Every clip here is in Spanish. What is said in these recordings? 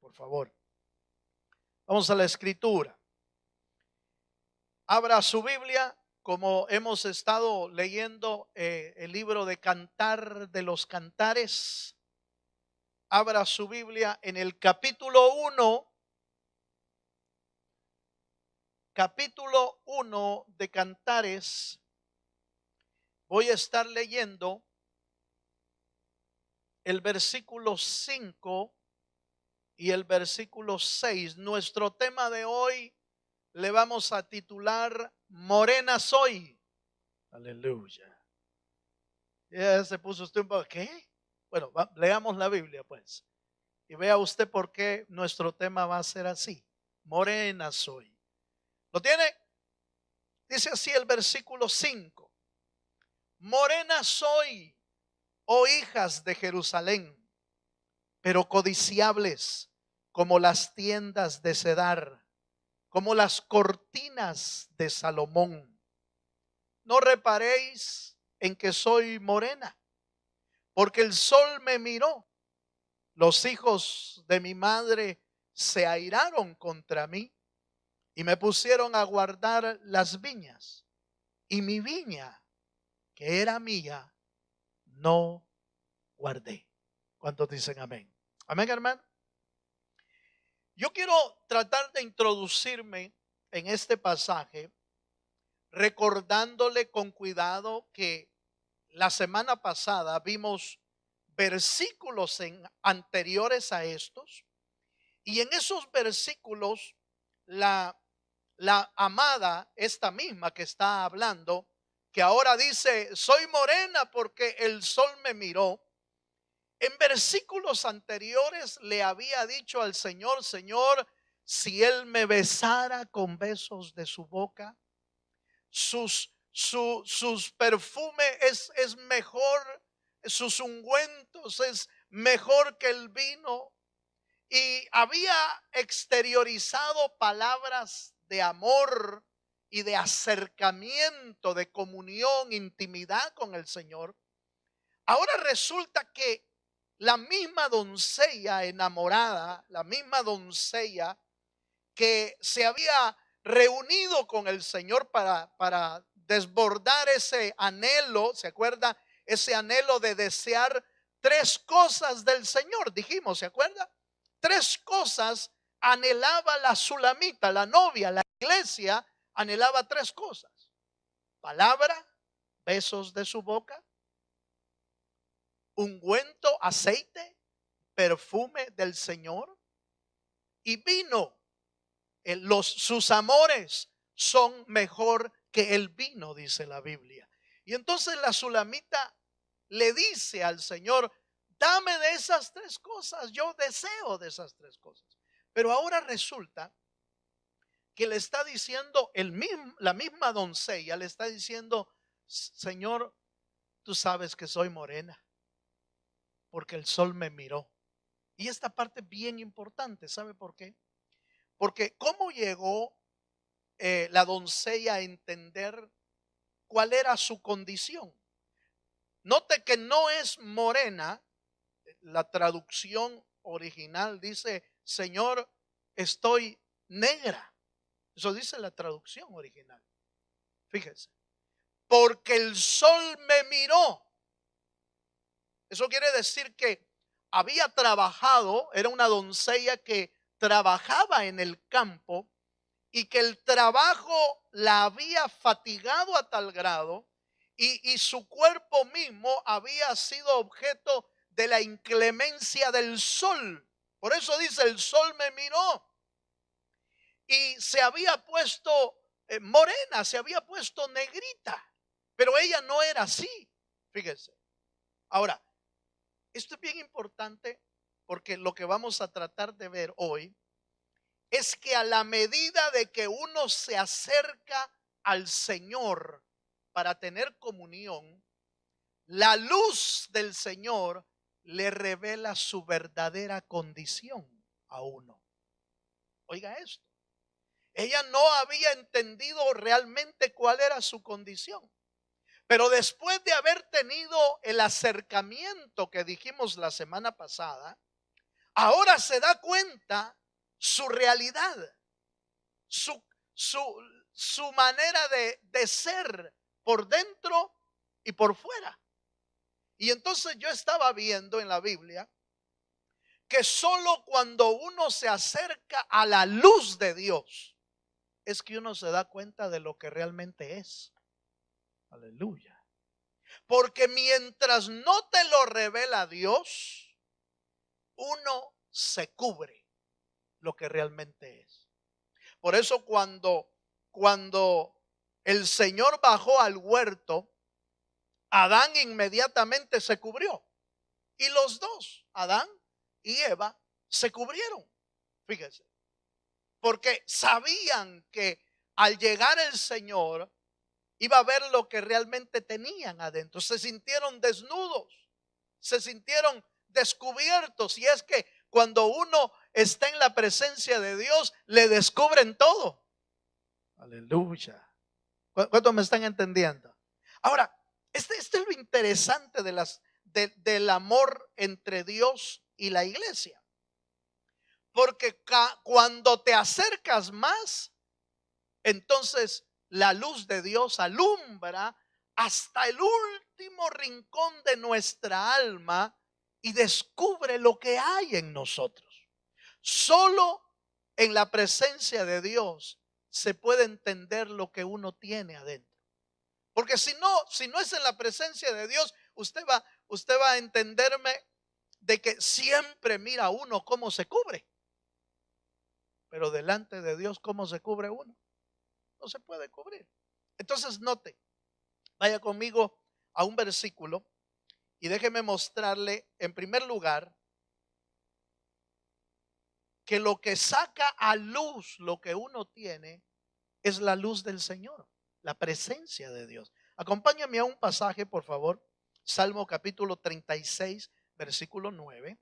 por favor. Vamos a la escritura. Abra su Biblia, como hemos estado leyendo el libro de Cantar de los Cantares. Abra su Biblia en el capítulo 1. Capítulo 1 de Cantares. Voy a estar leyendo el versículo 5 y el versículo 6. Nuestro tema de hoy le vamos a titular Morena soy. Aleluya. Ya se puso usted un poco, ¿qué? Bueno, leamos la Biblia pues. Y vea usted por qué nuestro tema va a ser así. Morena soy. ¿Lo tiene? Dice así el versículo 5. Morena soy, oh hijas de Jerusalén, pero codiciables como las tiendas de Cedar, como las cortinas de Salomón. No reparéis en que soy morena, porque el sol me miró. Los hijos de mi madre se airaron contra mí y me pusieron a guardar las viñas. Y mi viña, que era mía, no guardé. ¿Cuántos dicen amén? Amén, hermano. Yo quiero tratar de introducirme en este pasaje recordándole con cuidado que la semana pasada vimos versículos anteriores a estos, y en esos versículos la amada, esta misma que está hablando, que ahora dice, soy morena porque el sol me miró. En versículos anteriores le había dicho al Señor, Señor, si Él me besara con besos de su boca, sus perfumes es mejor, sus ungüentos es mejor que el vino. Y había exteriorizado palabras de amor y de acercamiento, de comunión, intimidad con el Señor. Ahora resulta que la misma doncella enamorada, la misma doncella que se había reunido con el Señor para desbordar ese anhelo, ¿se acuerda? Ese anhelo de desear tres cosas del Señor, dijimos, ¿se acuerda? Tres cosas anhelaba la sulamita, la novia, la iglesia anhelaba tres cosas: palabra, besos de su boca, ungüento, aceite, perfume del Señor, y vino. Sus amores son mejor que el vino, dice la Biblia. Y entonces la sulamita le dice al Señor, dame de esas tres cosas, yo deseo de esas tres cosas. Pero ahora resulta que le está diciendo la misma doncella, le está diciendo, Señor, tú sabes que soy morena, porque el sol me miró. Y esta parte es bien importante, ¿sabe por qué? Porque ¿cómo llegó la doncella a entender cuál era su condición? Note que no es morena. La traducción original dice, Señor, estoy negra. Eso dice la traducción original. Fíjese, porque el sol me miró. Eso quiere decir que había trabajado, era una doncella que trabajaba en el campo, y que el trabajo la había fatigado a tal grado, y su cuerpo mismo había sido objeto de la inclemencia del sol. Por eso dice, el sol me miró, y se había puesto morena, se había puesto negrita, pero ella no era así. Fíjese. Ahora, esto es bien importante, porque lo que vamos a tratar de ver hoy es que a la medida de que uno se acerca al Señor para tener comunión, la luz del Señor le revela su verdadera condición a uno. Oiga esto. Ella no había entendido realmente cuál era su condición. Pero después de haber tenido el acercamiento que dijimos la semana pasada, ahora se da cuenta su realidad, su, su, su manera de ser por dentro y por fuera. Y entonces yo estaba viendo en la Biblia que solo cuando uno se acerca a la luz de Dios es que uno se da cuenta de lo que realmente es. Aleluya. Porque mientras no te lo revela Dios, uno se cubre lo que realmente es. Por eso cuando el Señor bajó al huerto, Adán inmediatamente se cubrió. Y los dos, Adán y Eva, se cubrieron. Fíjense. Porque sabían que al llegar el Señor iba a ver lo que realmente tenían adentro. Se sintieron desnudos, se sintieron descubiertos. Y es que cuando uno está en la presencia de Dios, le descubren todo. Aleluya. ¿Cuántos me están entendiendo? Ahora, este es lo interesante del amor entre Dios y la iglesia. Porque cuando te acercas más, entonces la luz de Dios alumbra hasta el último rincón de nuestra alma y descubre lo que hay en nosotros. Solo en la presencia de Dios se puede entender lo que uno tiene adentro. Porque si no es en la presencia de Dios, usted va a entenderme de que siempre mira a uno cómo se cubre. Pero delante de Dios, ¿cómo se cubre uno? No se puede cubrir. Entonces note, vaya conmigo a un versículo y déjeme mostrarle en primer lugar que lo que saca a luz lo que uno tiene es la luz del Señor, la presencia de Dios. Acompáñame a un pasaje, por favor. Salmo capítulo 36, versículo 9.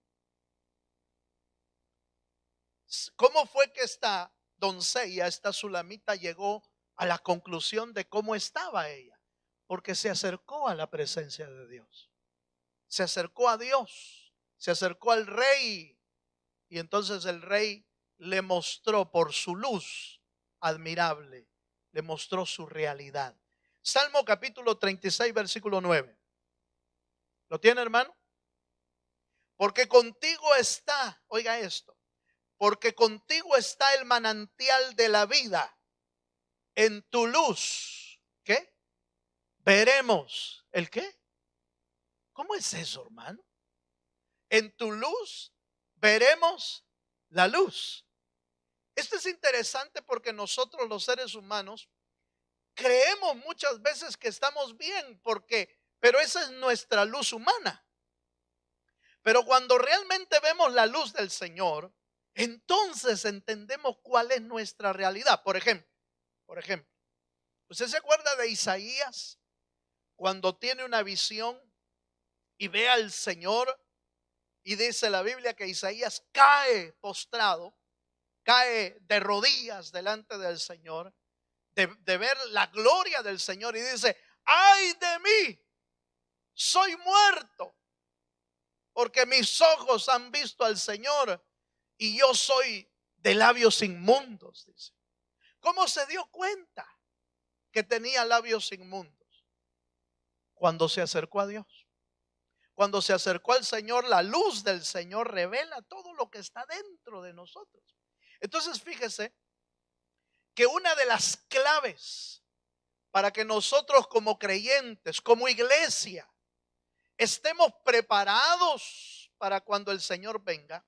¿Cómo fue que esta doncella, esta sulamita, llegó a la conclusión de cómo estaba ella? Porque se acercó a la presencia de Dios. Se acercó a Dios, se acercó al rey, y entonces el rey le mostró por su luz admirable, le mostró su realidad. Salmo capítulo 36, versículo 9. ¿Lo tiene, hermano? Porque contigo está, oiga esto, porque contigo está el manantial de la vida. En tu luz, ¿qué? Veremos, ¿el qué? ¿Cómo es eso, hermano? En tu luz veremos la luz. Esto es interesante porque nosotros los seres humanos creemos muchas veces que estamos bien pero esa es nuestra luz humana. Pero cuando realmente vemos la luz del Señor, entonces entendemos cuál es nuestra realidad. Por ejemplo, ¿usted se acuerda de Isaías cuando tiene una visión y ve al Señor? Y dice la Biblia que Isaías cae postrado, cae de rodillas delante del Señor, de ver la gloria del Señor, y dice: ay de mí, soy muerto, porque mis ojos han visto al Señor y yo soy de labios inmundos, dice. ¿Cómo se dio cuenta que tenía labios inmundos? Cuando se acercó a Dios. Cuando se acercó al Señor, la luz del Señor revela todo lo que está dentro de nosotros. Entonces fíjese que una de las claves para que nosotros como creyentes, como iglesia, estemos preparados para cuando el Señor venga,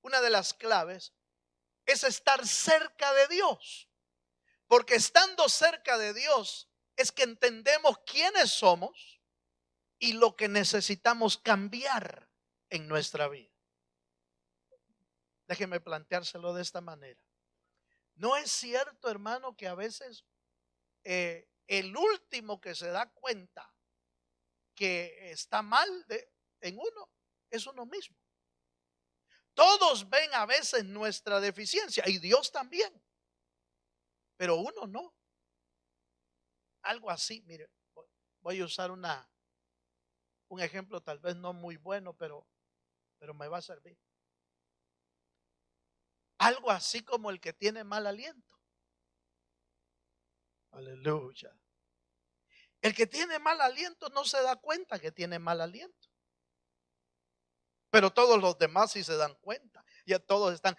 una de las claves es estar cerca de Dios. Porque estando cerca de Dios es que entendemos quiénes somos y lo que necesitamos cambiar en nuestra vida. Déjeme planteárselo de esta manera. ¿No es cierto, hermano, que a veces el último que se da cuenta que está mal en uno es uno mismo? Todos ven a veces nuestra deficiencia y Dios también, pero uno no. Algo así, mire, voy a usar un ejemplo tal vez no muy bueno, pero me va a servir. algo así como el que tiene mal aliento. Aleluya. El que tiene mal aliento no se da cuenta que tiene mal aliento. Pero todos los demás sí se dan cuenta. Ya todos están.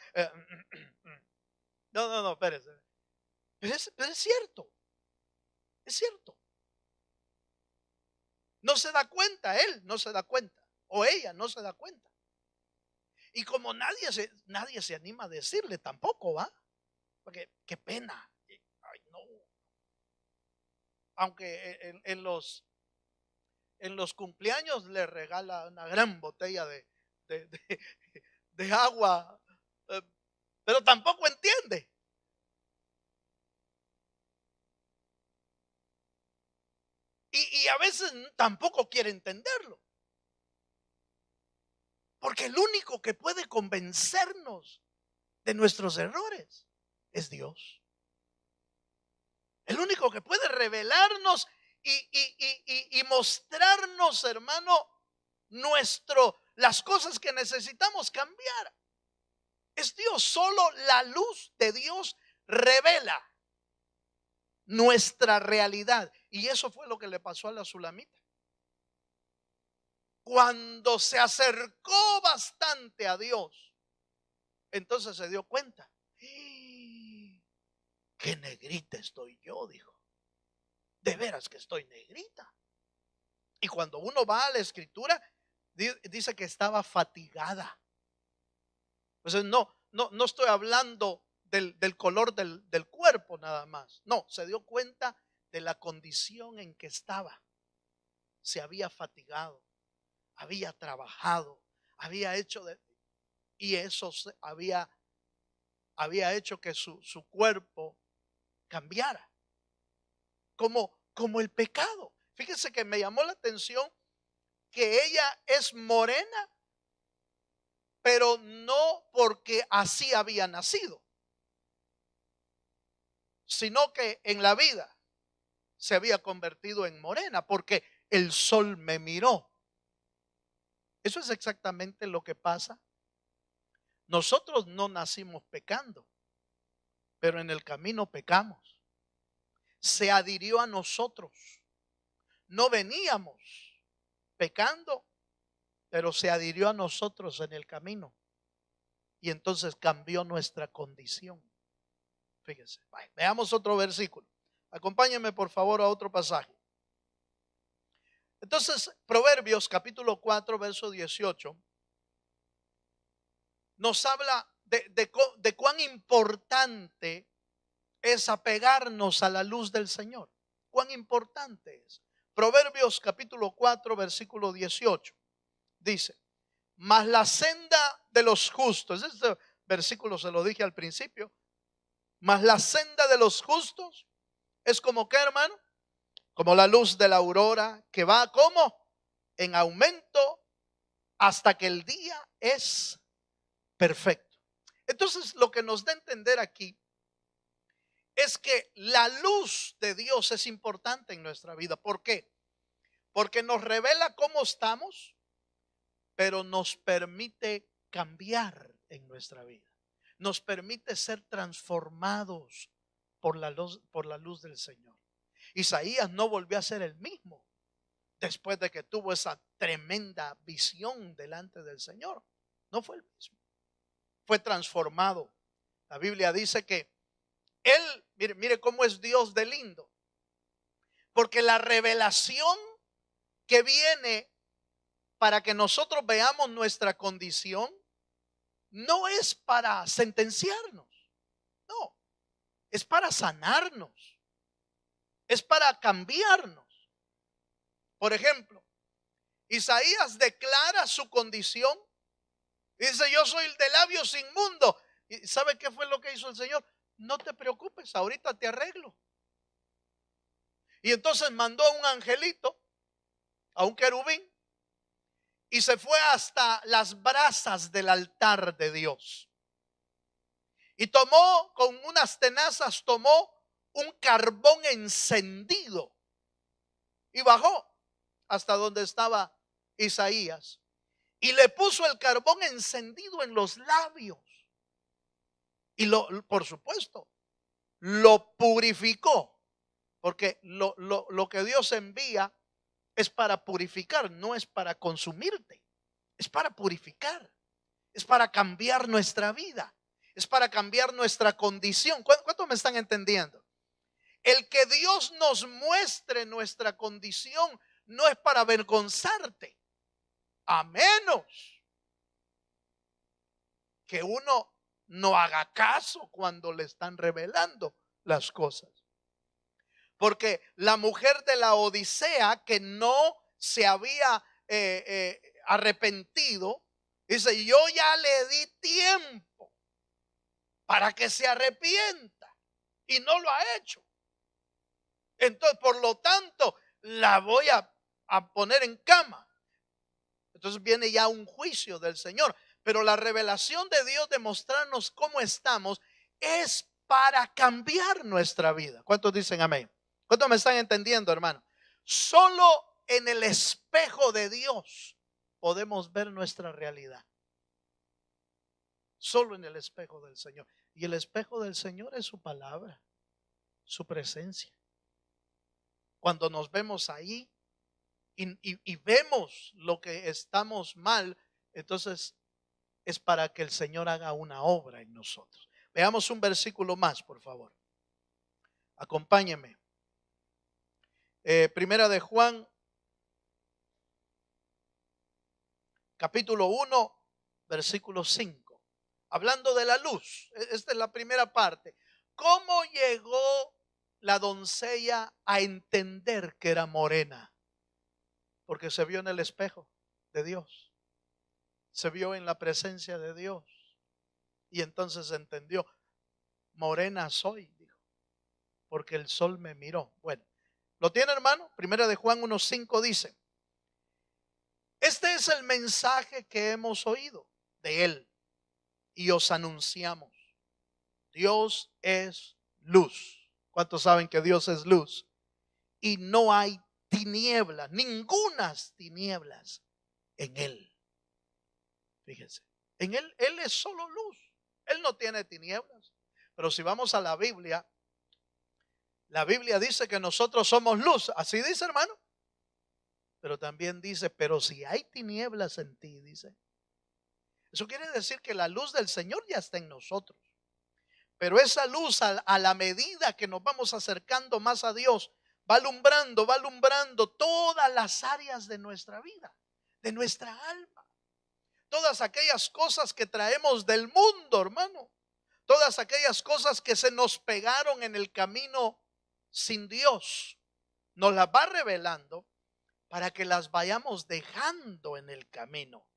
No, espérese. Pero es cierto. Es cierto. No se da cuenta, él no se da cuenta. O ella no se da cuenta. Y como nadie se anima a decirle tampoco, ¿va? Porque qué pena. Ay, no. Aunque en los cumpleaños le regala una gran botella de, de- de agua, eh, pero tampoco entiende. Y a veces tampoco quiere entenderlo. Porque el único que puede convencernos de nuestros errores es Dios. El único que puede revelarnos y mostrarnos, hermano, las cosas que necesitamos cambiar. Es Dios. Solo la luz de Dios revela nuestra realidad. Y eso fue lo que le pasó a la sulamita. Cuando se acercó bastante a Dios, entonces se dio cuenta. Qué negrita estoy yo, dijo. De veras que estoy negrita. Y cuando uno va a la escritura, dice que estaba fatigada. Entonces no estoy hablando del color del cuerpo nada más. No, se dio cuenta de la condición en que estaba. Se había fatigado, había trabajado, había hecho y eso había hecho que su cuerpo cambiara. Como el pecado. Fíjense que me llamó la atención que ella es morena, pero no porque así había nacido, sino que en la vida se había convertido en morena porque el sol me miró. Eso es exactamente lo que pasa. Nosotros no nacimos pecando, pero en el camino pecamos. Se adhirió a nosotros. No veníamos pecando, pero se adhirió a nosotros en el camino. Y entonces cambió nuestra condición. Fíjense. Veamos otro versículo. Acompáñenme por favor a otro pasaje. Entonces, Proverbios capítulo 4, verso 18, nos habla de cuán importante es apegarnos a la luz del Señor. Cuán importante es. Proverbios capítulo 4, versículo 18, dice: mas la senda de los justos, este versículo se lo dije al principio, mas la senda de los justos es como que, hermano, como la luz de la aurora que va como en aumento hasta que el día es perfecto. Entonces, lo que nos da a entender aquí es que la luz de Dios es importante en nuestra vida. ¿Por qué? Porque nos revela cómo estamos, pero nos permite cambiar en nuestra vida. Nos permite ser transformados por la luz del Señor. Isaías no volvió a ser el mismo después de que tuvo esa tremenda visión delante del Señor. No fue el mismo. Fue transformado. La Biblia dice que Él, mire cómo es Dios de lindo. Porque la revelación que viene para que nosotros veamos nuestra condición no es para sentenciarnos. No, es para sanarnos. Es para cambiarnos. Por ejemplo, Isaías declara su condición. Dice: yo soy el de labios inmundos. ¿Y sabe qué fue lo que hizo el Señor? No te preocupes, ahorita te arreglo. Y entonces mandó a un angelito, a un querubín, y se fue hasta las brasas del altar de Dios. Y tomó con unas tenazas, tomó un carbón encendido y bajó hasta donde estaba Isaías. Y le puso el carbón encendido en los labios. Y por supuesto, lo purificó. Porque lo que Dios envía es para purificar, no es para consumirte. Es para purificar, es para cambiar nuestra vida, es para cambiar nuestra condición. ¿Cuántos me están entendiendo? El que Dios nos muestre nuestra condición no es para avergonzarte, a menos que uno no haga caso cuando le están revelando las cosas. Porque la mujer de la Odisea, que no se había arrepentido, dice: yo ya le di tiempo para que se arrepienta y no lo ha hecho. Entonces, por lo tanto, la voy a poner en cama. Entonces viene ya un juicio del Señor. Pero la revelación de Dios de mostrarnos cómo estamos es para cambiar nuestra vida. ¿Cuántos dicen amén? ¿Cuántos me están entendiendo, hermano? Solo en el espejo de Dios podemos ver nuestra realidad. Solo en el espejo del Señor. Y el espejo del Señor es su palabra, su presencia. Cuando nos vemos ahí y vemos lo que estamos mal, entonces es para que el Señor haga una obra en nosotros. Veamos un versículo más, por favor. Acompáñeme. Primera de Juan, capítulo 1, versículo 5. Hablando de la luz. Esta es la primera parte. ¿Cómo llegó la doncella a entender que era morena? Porque se vio en el espejo de Dios. Se vio en la presencia de Dios. Y entonces entendió: morena soy, dijo, porque el sol me miró. Bueno, ¿lo tiene, hermano? Primera de Juan 1:5 dice: este es el mensaje que hemos oído de él y os anunciamos. Dios es luz. ¿Cuántos saben que Dios es luz? Y no hay tinieblas, ningunas tinieblas en él. Fíjense, en él es solo luz. Él no tiene tinieblas. Pero si vamos a la Biblia dice que nosotros somos luz. Así dice, hermano. Pero también dice: pero si hay tinieblas en ti, dice. Eso quiere decir que la luz del Señor ya está en nosotros. Pero esa luz, a la medida que nos vamos acercando más a Dios, va alumbrando todas las áreas de nuestra vida, de nuestra alma. Todas aquellas cosas que traemos del mundo, hermano. Todas aquellas cosas que se nos pegaron en el camino sin Dios, nos las va revelando para que las vayamos dejando en el camino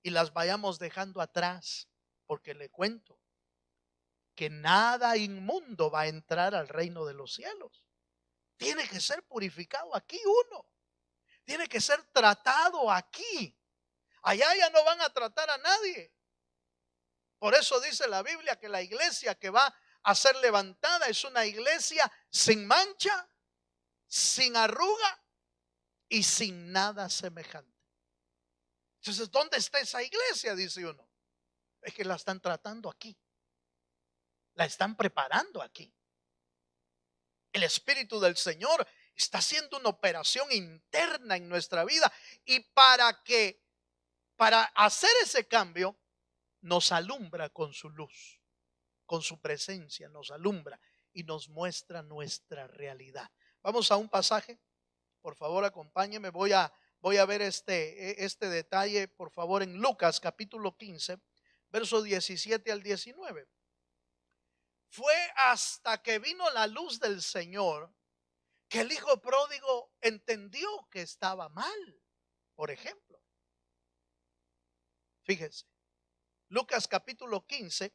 y las vayamos dejando atrás. Porque le cuento que nada inmundo va a entrar al reino de los cielos. Tiene que ser purificado aquí uno. Tiene que ser tratado aquí. Allá ya no van a tratar a nadie. Por eso dice la Biblia que la iglesia que va a ser levantada es una iglesia sin mancha, sin arruga y sin nada semejante. Entonces, ¿dónde está esa iglesia? Dice uno. Es que la están tratando aquí. La están preparando aquí. El Espíritu del Señor está haciendo una operación interna en nuestra vida. Y para hacer ese cambio, nos alumbra con su luz, con su presencia, nos alumbra y nos muestra nuestra realidad. Vamos a un pasaje, por favor, acompáñeme. Voy a ver este detalle, por favor, en Lucas capítulo 15, versos 17 al 19. Fue hasta que vino la luz del Señor que el hijo pródigo entendió que estaba mal. Por ejemplo, fíjense, Lucas capítulo 15,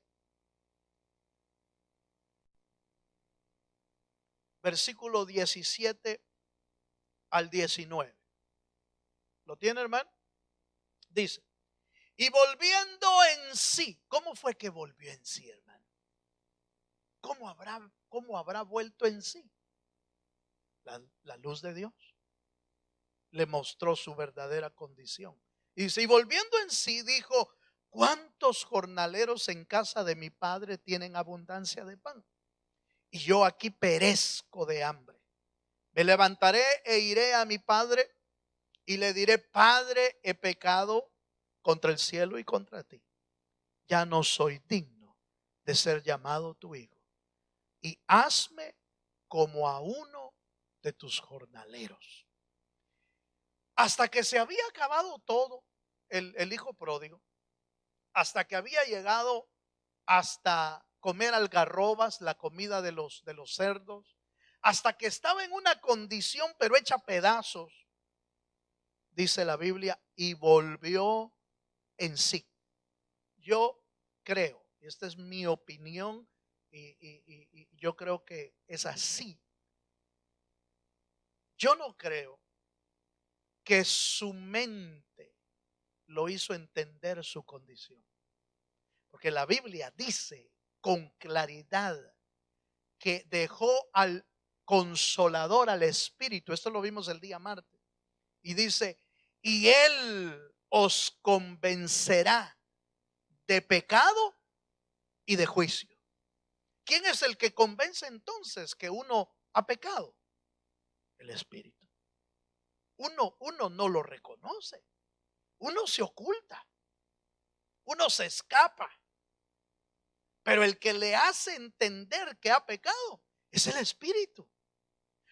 versículo 17 al 19. ¿Lo tiene, hermano? Dice: y volviendo en sí. ¿Cómo fue que volvió en sí, hermano? ¿Cómo habrá vuelto en sí? La luz de Dios le mostró su verdadera condición. Y si volviendo en sí dijo: ¿cuántos jornaleros en casa de mi padre tienen abundancia de pan? Y yo aquí perezco de hambre. Me levantaré e iré a mi padre y le diré: Padre, he pecado contra el cielo y contra ti. Ya no soy digno de ser llamado tu hijo. Y hazme como a uno de tus jornaleros. Hasta que se había acabado todo, el hijo pródigo, hasta que había llegado hasta comer algarrobas, la comida de los cerdos, hasta que estaba en una condición pero hecha pedazos, dice la Biblia, y volvió en sí. Yo creo, y esta es mi opinión, y yo creo que es así. Yo no creo que su mente lo hizo entender su condición, porque la Biblia dice con claridad que dejó al Consolador, al Espíritu. Esto lo vimos el día martes. Y dice: y Él os convencerá de pecado y de juicio. ¿Quién es el que convence entonces que uno ha pecado? El Espíritu. Uno no lo reconoce. Uno se oculta. Uno se escapa. Pero el que le hace entender que ha pecado es el Espíritu.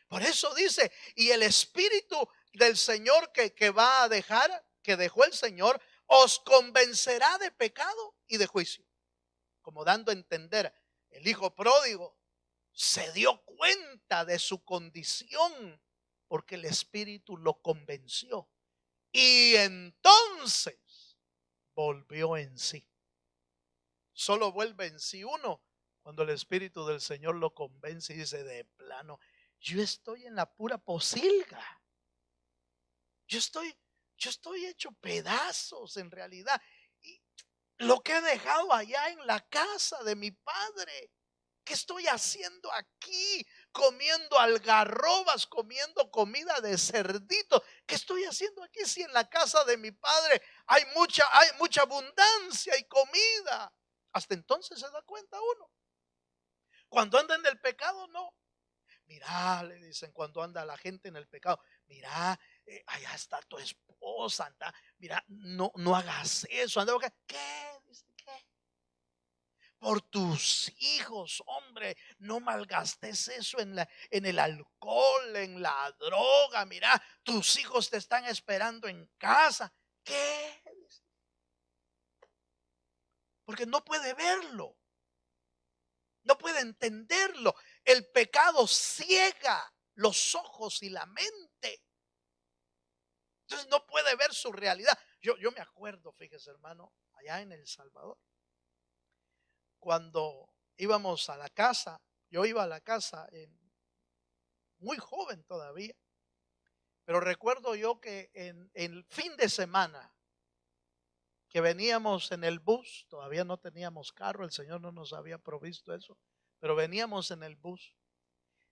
Por eso dice: y el Espíritu del Señor que va a dejar, que dejó el Señor, os convencerá de pecado y de juicio. Como dando a entender, el hijo pródigo se dio cuenta de su condición porque el Espíritu lo convenció. Y entonces volvió en sí. Solo vuelve en sí uno cuando el Espíritu del Señor lo convence y dice: de plano, yo estoy en la pura posilga. Yo estoy hecho pedazos en realidad. Y lo que he dejado allá en la casa de mi padre, ¿qué estoy haciendo aquí? Comiendo algarrobas, comiendo comida de cerdito. ¿Qué estoy haciendo aquí si en la casa de mi padre hay mucha abundancia y comida? Hasta entonces se da cuenta uno. Cuando anda en el pecado, no. Mira, le dicen cuando anda la gente en el pecado: mira, allá está tu esposa, anda, mira, no hagas eso, anda, ¿qué? Dice, ¿qué? Por tus hijos, hombre, no malgastes eso en el alcohol, en la droga. Mira, tus hijos te están esperando en casa. ¿Qué? Porque no puede verlo, no puede entenderlo. El pecado ciega los ojos y la mente. Entonces no puede ver su realidad. Yo me acuerdo, fíjese, hermano, allá en El Salvador, cuando íbamos a la casa. Yo iba a la casa muy joven todavía, pero recuerdo yo que en el fin de semana que veníamos en el bus, todavía no teníamos carro, el Señor no nos había provisto eso, pero veníamos en el bus.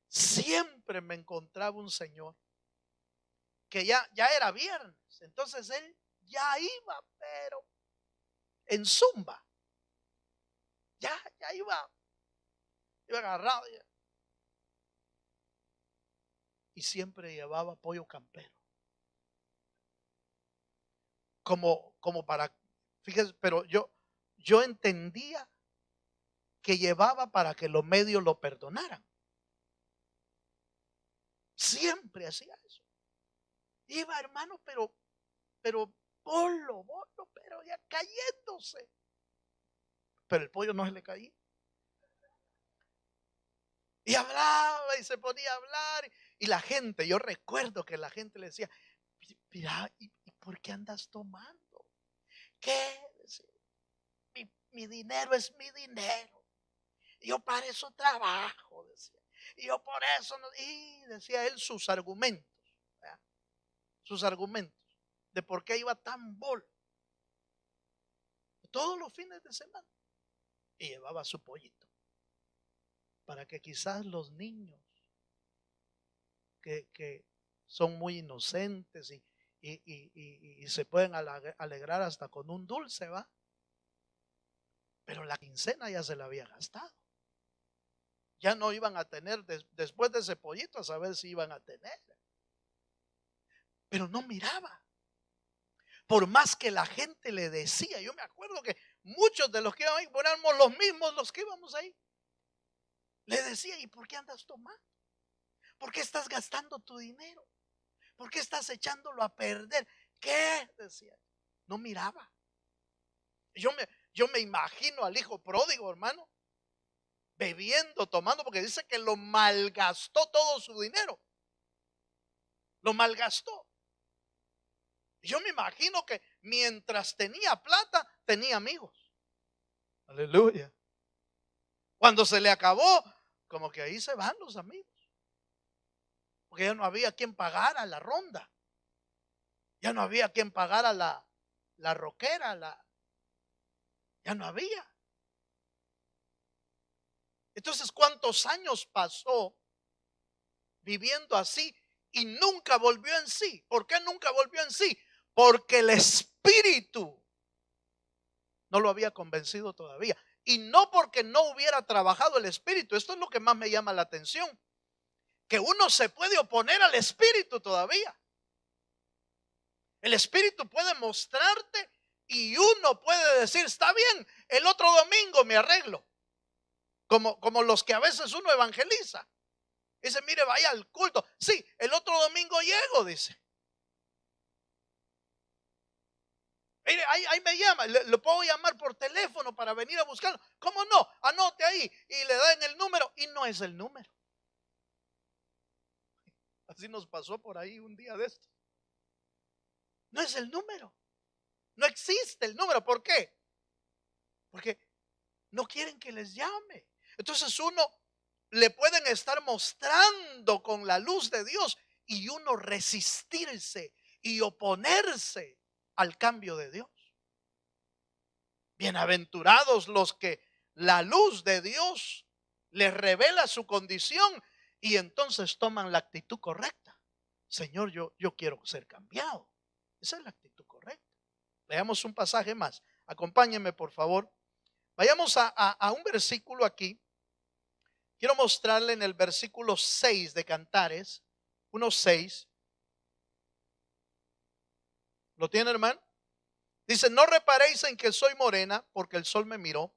Siempre me encontraba un señor que ya era viernes, entonces él ya iba, pero en zumba, ya iba agarrado, y siempre llevaba pollo campero, como para, fíjese, pero yo entendía que llevaba para que los medios lo perdonaran. Siempre hacía eso. Iba, hermano, pero bolo, pero ya cayéndose. Pero el pollo no se le caía. Y hablaba y se ponía a hablar. Y la gente, yo recuerdo que la gente le decía: mira, ¿y por qué andas tomando? ¿Qué? Mi dinero es mi dinero. Yo para eso trabajo, decía. Y yo por eso no. Y decía él sus argumentos, ¿verdad? Sus argumentos de por qué iba tan bol todos los fines de semana. Y llevaba su pollito para que quizás los niños que son muy inocentes y se pueden alegrar hasta con un dulce, ¿va? pero la quincena ya se la había gastado. Ya no iban a tener, después de ese pollito, a saber si iban a tener. Pero no miraba. Por más que la gente le decía, yo me acuerdo que muchos de los que iban ahí, éramos los mismos los que íbamos ahí. Le decía, ¿y por qué andas tomando? ¿Por qué estás gastando tu dinero? ¿Por qué estás echándolo a perder? ¿Qué? Decía. No miraba. Yo me imagino al hijo pródigo, hermano, bebiendo, tomando, porque dice que lo malgastó todo su dinero. Lo malgastó. Yo me imagino que mientras tenía plata, tenía amigos. Aleluya. Cuando se le acabó, como que ahí se van los amigos. Porque ya no había quien pagara la ronda. Ya no había quien pagara la roquera. Ya no había. Entonces, ¿cuántos años pasó viviendo así y nunca volvió en sí? ¿Por qué nunca volvió en sí? Porque el espíritu no lo había convencido todavía. Y no porque no hubiera trabajado el espíritu. Esto es lo que más me llama la atención. Que uno se puede oponer al espíritu todavía. El espíritu puede mostrarte y uno puede decir, está bien, el otro domingo me arreglo. Como los que a veces uno evangeliza. Dice, mire, vaya al culto. Sí, el otro domingo llego, dice. Mire, ahí me llama, lo puedo llamar por teléfono para venir a buscarlo. ¿Cómo no? Anote ahí y le dan el número y no es el número. Así nos pasó por ahí un día de estos. No es el número. No existe el número. ¿Por qué? Porque no quieren que les llame. Entonces uno le pueden estar mostrando con la luz de Dios y uno resistirse y oponerse al cambio de Dios. Bienaventurados los que la luz de Dios les revela su condición y entonces toman la actitud correcta. Señor, yo quiero ser cambiado. Esa es la actitud correcta. Leamos un pasaje más. Acompáñenme, por favor. Vayamos a un versículo aquí. Quiero mostrarle en el versículo 6 de Cantares, 1:6. ¿Lo tiene, hermano? Dice, no reparéis en que soy morena, porque el sol me miró,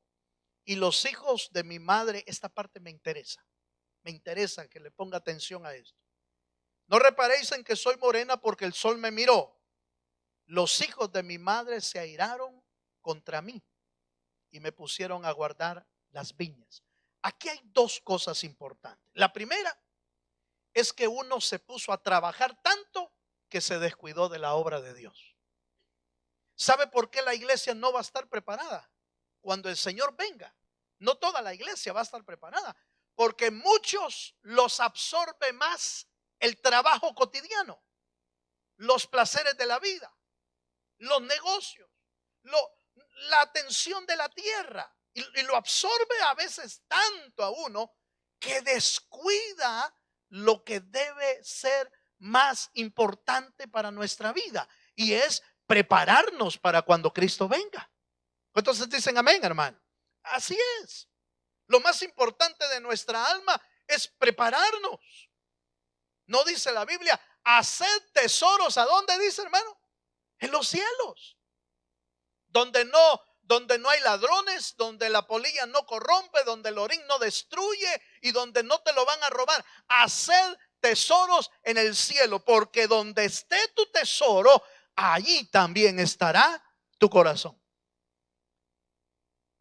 y los hijos de mi madre, esta parte me interesa. Me interesa que le ponga atención a esto. No reparéis en que soy morena, porque el sol me miró. Los hijos de mi madre se airaron contra mí y me pusieron a guardar las viñas. Aquí hay dos cosas importantes. La primera es que uno se puso a trabajar tanto que se descuidó de la obra de Dios. ¿Sabe por qué la iglesia no va a estar preparada cuando el Señor venga? No toda la iglesia va a estar preparada, porque muchos los absorbe más el trabajo cotidiano, los placeres de la vida, los negocios, la atención de la tierra, y lo absorbe a veces tanto a uno que descuida lo que debe ser más importante para nuestra vida, y es prepararnos para cuando Cristo venga. Entonces dicen amén, hermano. Así es. Lo más importante de nuestra alma es prepararnos. No dice la Biblia, haced tesoros. ¿A dónde dice, hermano? En los cielos. Donde no hay ladrones, donde la polilla no corrompe, donde el orín no destruye y donde no te lo van a robar. Haced tesoros en el cielo, porque donde esté tu tesoro, allí también estará tu corazón.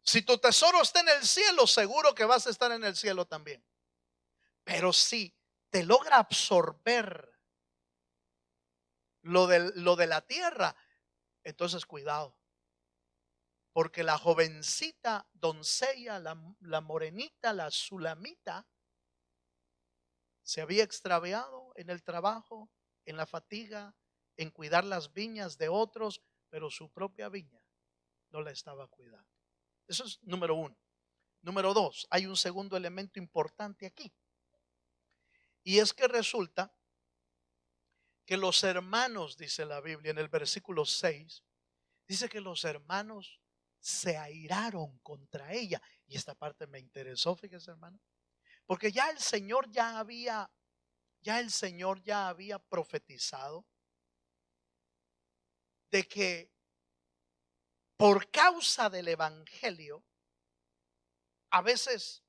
Si tu tesoro está en el cielo, seguro que vas a estar en el cielo también. Pero si te logra absorber lo de la tierra, entonces cuidado. Porque la jovencita doncella, la morenita, la sulamita, se había extraviado en el trabajo, en la fatiga, en cuidar las viñas de otros, pero su propia viña no la estaba cuidando. Eso es número uno. Número dos, hay un segundo elemento importante aquí. Y es que resulta que los hermanos, dice la Biblia en el versículo 6, dice que los hermanos se airaron contra ella. Y esta parte me interesó, fíjese, hermano, porque ya el Señor ya había profetizado de que por causa del evangelio, a veces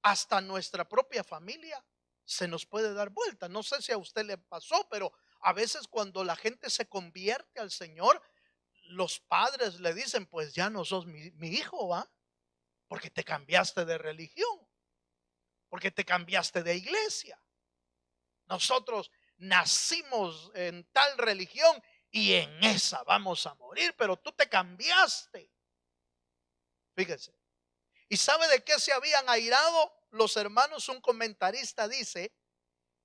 hasta nuestra propia familia se nos puede dar vuelta. No sé si a usted le pasó, pero a veces cuando la gente se convierte al Señor, los padres le dicen, pues ya no sos mi hijo, ¿va? Porque te cambiaste de religión, porque te cambiaste de iglesia. Nosotros nacimos en tal religión y en esa vamos a morir, pero tú te cambiaste. Fíjese. ¿Y sabe de qué se habían airado los hermanos? Un comentarista dice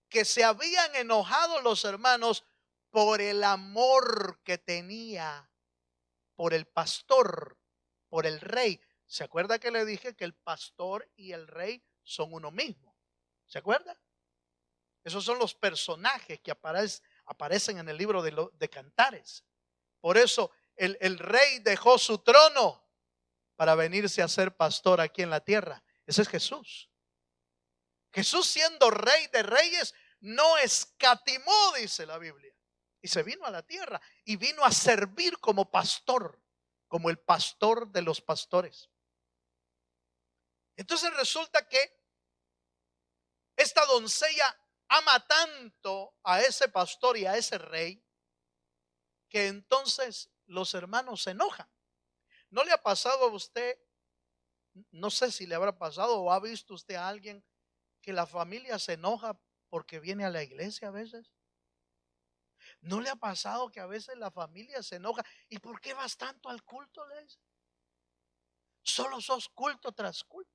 que se habían enojado los hermanos por el amor que tenía por el pastor, por el rey. ¿Se acuerda que le dije que el pastor y el rey son uno mismo? ¿Se acuerda? Esos son los personajes que aparecen en el libro de Cantares. Por eso el rey dejó su trono para venirse a ser pastor aquí en la tierra. Ese es Jesús. Jesús, siendo rey de reyes, no escatimó, dice la Biblia, y se vino a la tierra y vino a servir como pastor, como el pastor de los pastores. Entonces resulta que esta doncella ama tanto a ese pastor y a ese rey que entonces los hermanos se enojan. ¿No le ha pasado a usted? No sé si le habrá pasado o ha visto usted a alguien que la familia se enoja porque viene a la iglesia a veces. ¿No le ha pasado que a veces la familia se enoja? ¿Y por qué vas tanto al culto? Le dice. Solo sos culto tras culto.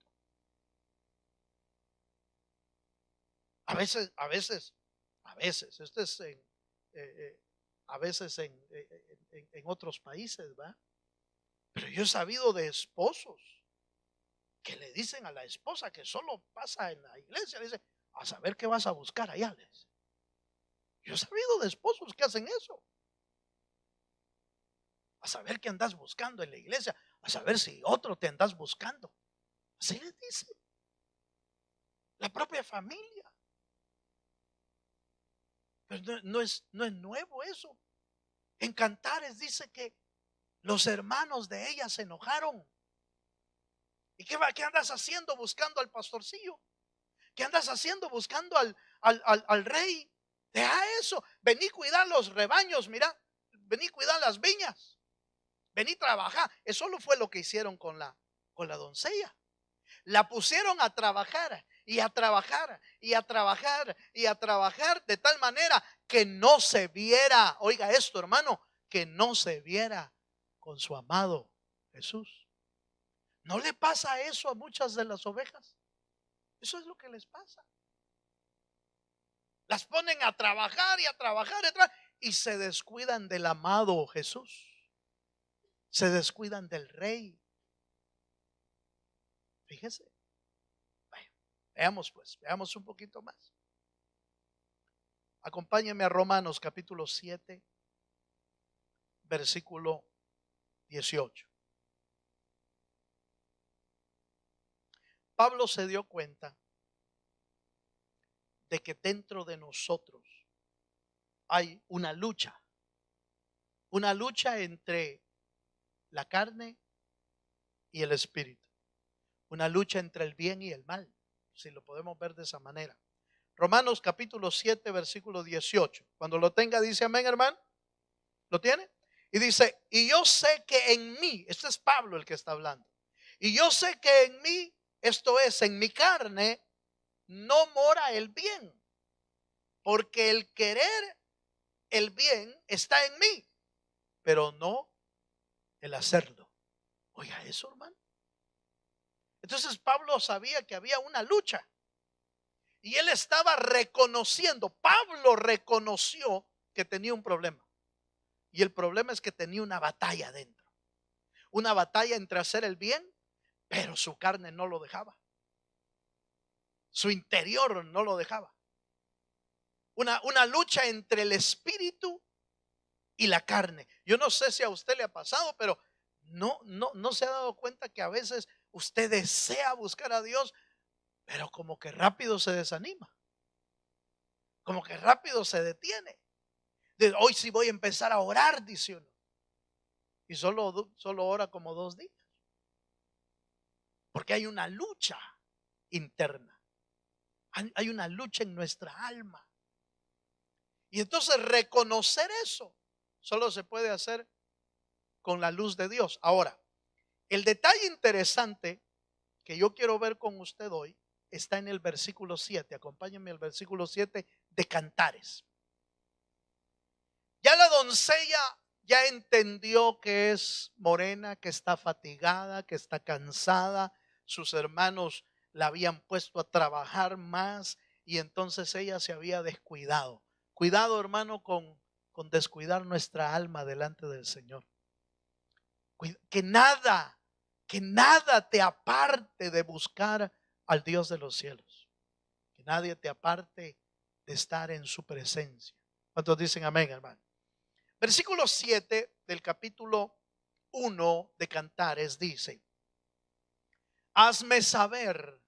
Esto es a veces en otros países, ¿va? Pero yo he sabido de esposos que le dicen a la esposa que solo pasa en la iglesia, le dice, a saber qué vas a buscar allá. Yo he sabido de esposos que hacen eso. A saber qué andas buscando en la iglesia, a saber si otro te andas buscando. Así les dice la propia familia. Pero no es nuevo eso. En Cantares dice que los hermanos de ella se enojaron. ¿Y qué andas haciendo buscando al pastorcillo? ¿Qué andas haciendo buscando al rey? Deja eso. Vení cuidar los rebaños, mira. Vení cuidar las viñas. Vení trabajar. Eso no fue lo que hicieron con la doncella. La pusieron a trabajar y a trabajar y a trabajar y a trabajar de tal manera que no se viera, oiga esto, hermano, que no se viera con su amado Jesús. ¿No le pasa eso a muchas de las ovejas? Eso es lo que les pasa. Las ponen a trabajar y a trabajar y se descuidan del amado Jesús. Se descuidan del Rey. Fíjese. Bueno, veamos un poquito más. Acompáñenme a Romanos capítulo 7, versículo 18. Pablo se dio cuenta de que dentro de nosotros hay una lucha entre la carne y el espíritu, una lucha entre el bien y el mal, si lo podemos ver de esa manera. Romanos capítulo 7, versículo 18. Cuando lo tenga, dice amén, hermano. ¿Lo tiene? Y dice, y yo sé que en mí, este es Pablo el que está hablando, y yo sé que en mí, esto es, en mi carne, no mora el bien, porque el querer el bien está en mí, pero no el hacerlo. Oiga eso, hermano. Entonces Pablo sabía que había una lucha y él estaba reconociendo, Pablo reconoció que tenía un problema. Y el problema es que tenía una batalla dentro. Una batalla entre hacer el bien, pero su carne no lo dejaba. Su interior no lo dejaba. Una lucha entre el espíritu y la carne. Yo no sé si a usted le ha pasado, pero No se ha dado cuenta que a veces usted desea buscar a Dios, pero como que rápido se desanima, como que rápido se detiene. Hoy sí voy a empezar a orar, dice uno, y solo ora como 2 días, porque hay una lucha interna, hay una lucha en nuestra alma. Y entonces reconocer eso solo se puede hacer con la luz de Dios. Ahora, el detalle interesante que yo quiero ver con usted hoy está en el versículo 7. Acompáñenme al versículo 7 de Cantares. Ya la doncella ya entendió que es morena, que está fatigada, que está cansada. Sus hermanos la habían puesto a trabajar más y entonces ella se había descuidado. Cuidado, hermano, con descuidar nuestra alma delante del Señor. Que nada te aparte de buscar al Dios de los cielos. Que nadie te aparte de estar en su presencia. ¿Cuántos dicen amén, hermano? Versículo 7 del capítulo 1 de Cantares dice: hazme saber,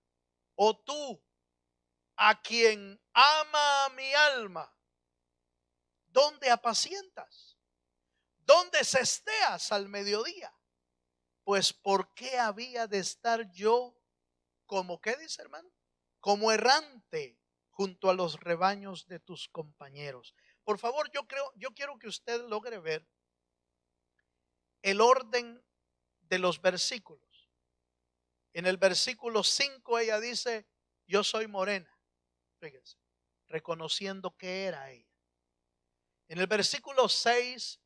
oh tú, a quien ama mi alma, ¿dónde apacientas? ¿Dónde cesteas al mediodía? Pues ¿por qué había de estar yo como, qué dice, hermano? Como errante junto a los rebaños de tus compañeros. Por favor, yo quiero que usted logre ver el orden de los versículos. En el versículo 5 ella dice: yo soy morena. Fíjense, reconociendo que era ella. En el versículo 6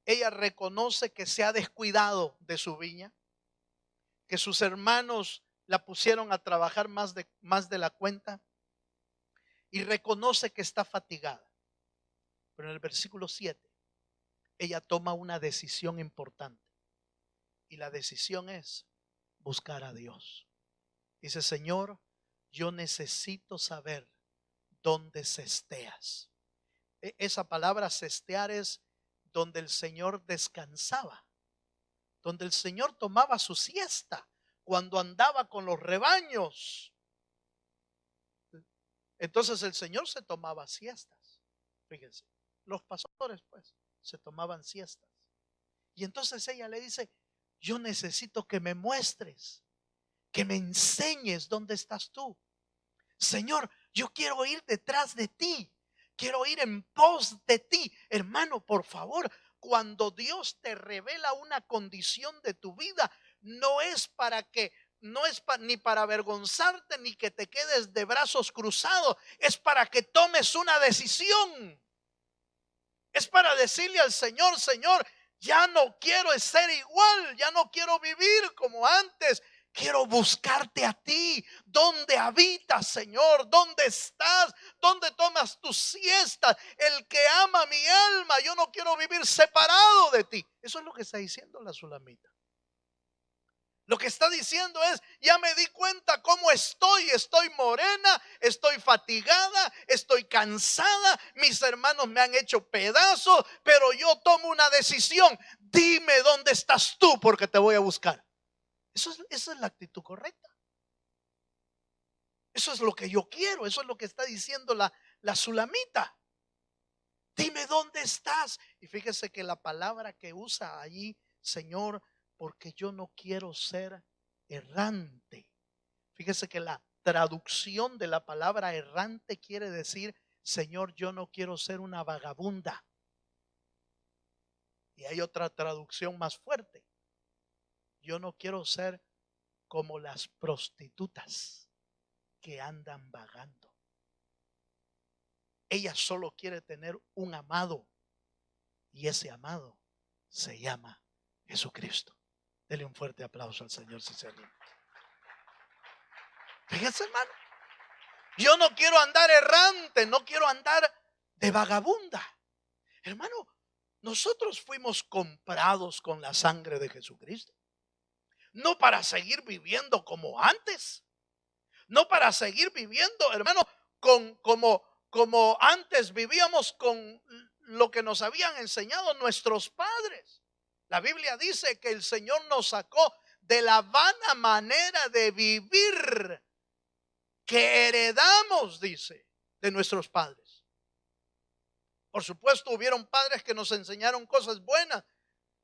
ella reconoce que se ha descuidado de su viña, que sus hermanos la pusieron a trabajar más de la cuenta, y reconoce que está fatigada. Pero en el versículo 7 ella toma una decisión importante, y la decisión es buscar a Dios. Dice: Señor, yo necesito saber dónde cesteas. Esa palabra cestear es donde el Señor descansaba, donde el Señor tomaba su siesta cuando andaba con los rebaños. Entonces el Señor se tomaba siestas. Fíjense, los pastores pues se tomaban siestas. Y entonces ella le dice: yo necesito que me muestres, que me enseñes dónde estás tú. Señor, yo quiero ir detrás de ti, quiero ir en pos de ti. Hermano, por favor, cuando Dios te revela una condición de tu vida, no es ni para avergonzarte ni que te quedes de brazos cruzados, es para que tomes una decisión. Es para decirle al Señor: Señor, ya no quiero ser igual, ya no quiero vivir como antes. Quiero buscarte a ti. ¿Dónde habitas, Señor? ¿Dónde estás? ¿Dónde tomas tus siestas? El que ama mi alma, yo no quiero vivir separado de ti. Eso es lo que está diciendo la sulamita. Lo que está diciendo es: ya me di cuenta cómo estoy morena, estoy fatigada, estoy cansada, mis hermanos me han hecho pedazos, pero yo tomo una decisión. Dime dónde estás tú, porque te voy a buscar. Esa es la actitud correcta. Eso es lo que yo quiero, eso es lo que está diciendo la sulamita. Dime dónde estás. Y fíjese que la palabra que usa allí: Señor, porque yo no quiero ser errante. Fíjese que la traducción de la palabra errante quiere decir: Señor, yo no quiero ser una vagabunda. Y hay otra traducción más fuerte: yo no quiero ser como las prostitutas que andan vagando. Ella solo quiere tener un amado, y ese amado se llama Jesucristo. Dele un fuerte aplauso al Señor si se anima. Fíjense, hermano, yo no quiero andar errante, no quiero andar de vagabunda. Hermano, nosotros fuimos comprados con la sangre de Jesucristo, no para seguir viviendo como antes, no para seguir viviendo, hermano, como antes vivíamos, con lo que nos habían enseñado nuestros padres. La Biblia dice que el Señor nos sacó de la vana manera de vivir que heredamos, dice, de nuestros padres. Por supuesto, hubieron padres que nos enseñaron cosas buenas,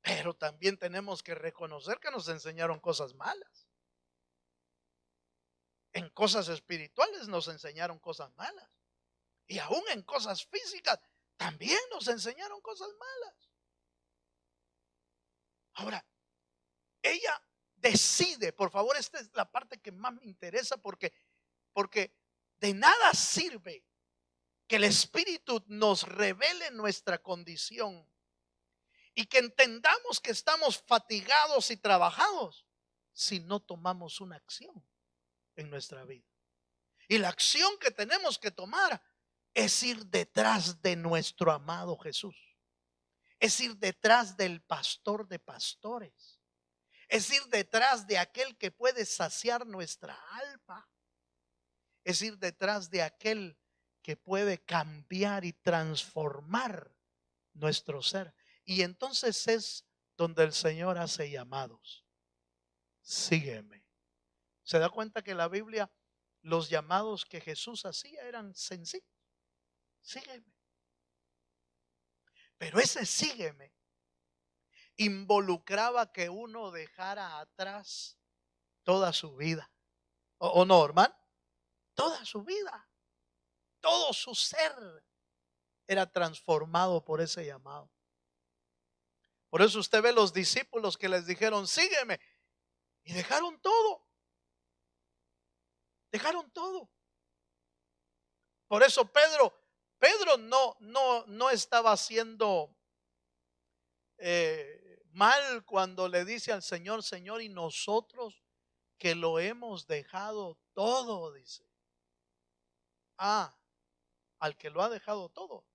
pero también tenemos que reconocer que nos enseñaron cosas malas. En cosas espirituales nos enseñaron cosas malas. Y aún en cosas físicas también nos enseñaron cosas malas. Ahora, ella decide, por favor, esta es la parte que más me interesa porque de nada sirve que el Espíritu nos revele nuestra condición y que entendamos que estamos fatigados y trabajados si no tomamos una acción en nuestra vida. Y la acción que tenemos que tomar es ir detrás de nuestro amado Jesús. Es ir detrás del pastor de pastores. Es ir detrás de aquel que puede saciar nuestra alma. Es ir detrás de aquel que puede cambiar y transformar nuestro ser. Y entonces es donde el Señor hace llamados. Sígueme. ¿Se da cuenta que la Biblia, los llamados que Jesús hacía eran sencillos? Sígueme. Pero ese sígueme involucraba que uno dejara atrás toda su vida. ¿O no, hermano? Toda su vida. Todo su ser era transformado por ese llamado. Por eso usted ve los discípulos que les dijeron, sígueme. Y dejaron todo. Dejaron todo. Por eso Pedro no estaba haciendo mal cuando le dice al Señor, Señor, y nosotros que lo hemos dejado todo, dice. Al que lo ha dejado todo,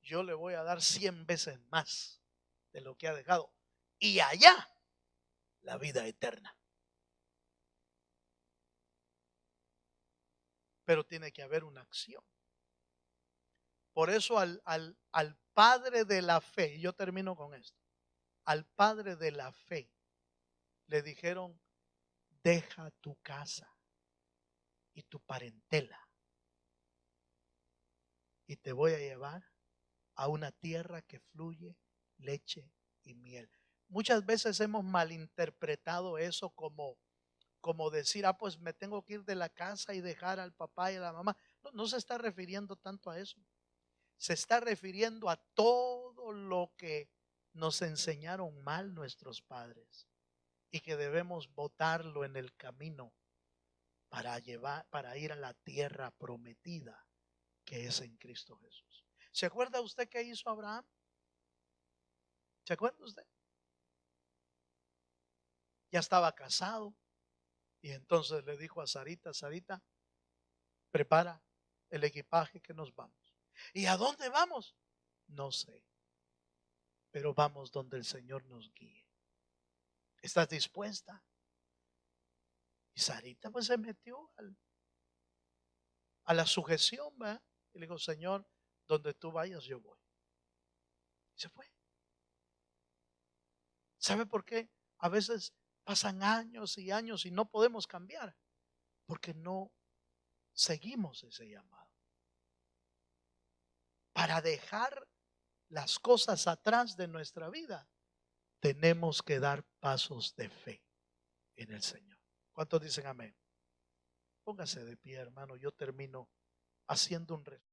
yo le voy a dar 100 veces más de lo que ha dejado. Y allá, la vida eterna. Pero tiene que haber una acción. Por eso al padre de la fe, y yo termino con esto, al padre de la fe le dijeron, deja tu casa y tu parentela y te voy a llevar a una tierra que fluye leche y miel. Muchas veces hemos malinterpretado eso como decir, pues me tengo que ir de la casa y dejar al papá y a la mamá. No se está refiriendo tanto a eso. Se está refiriendo a todo lo que nos enseñaron mal nuestros padres y que debemos botarlo en el camino para ir a la tierra prometida que es en Cristo Jesús. ¿Se acuerda usted qué hizo Abraham? ¿Se acuerda usted? Ya estaba casado y entonces le dijo a Sarita, Sarita, prepara el equipaje que nos vamos. ¿Y a dónde vamos? No sé, pero vamos donde el Señor nos guíe. ¿Estás dispuesta? Y Sarita pues se metió a la sujeción, ¿verdad? Y le dijo, Señor, donde tú vayas yo voy. Y se fue. ¿Sabe por qué? A veces pasan años y años y no podemos cambiar porque no seguimos ese llamado. Para dejar las cosas atrás de nuestra vida, tenemos que dar pasos de fe en el Señor. ¿Cuántos dicen amén? Póngase de pie, hermano. Yo termino haciendo un resumen.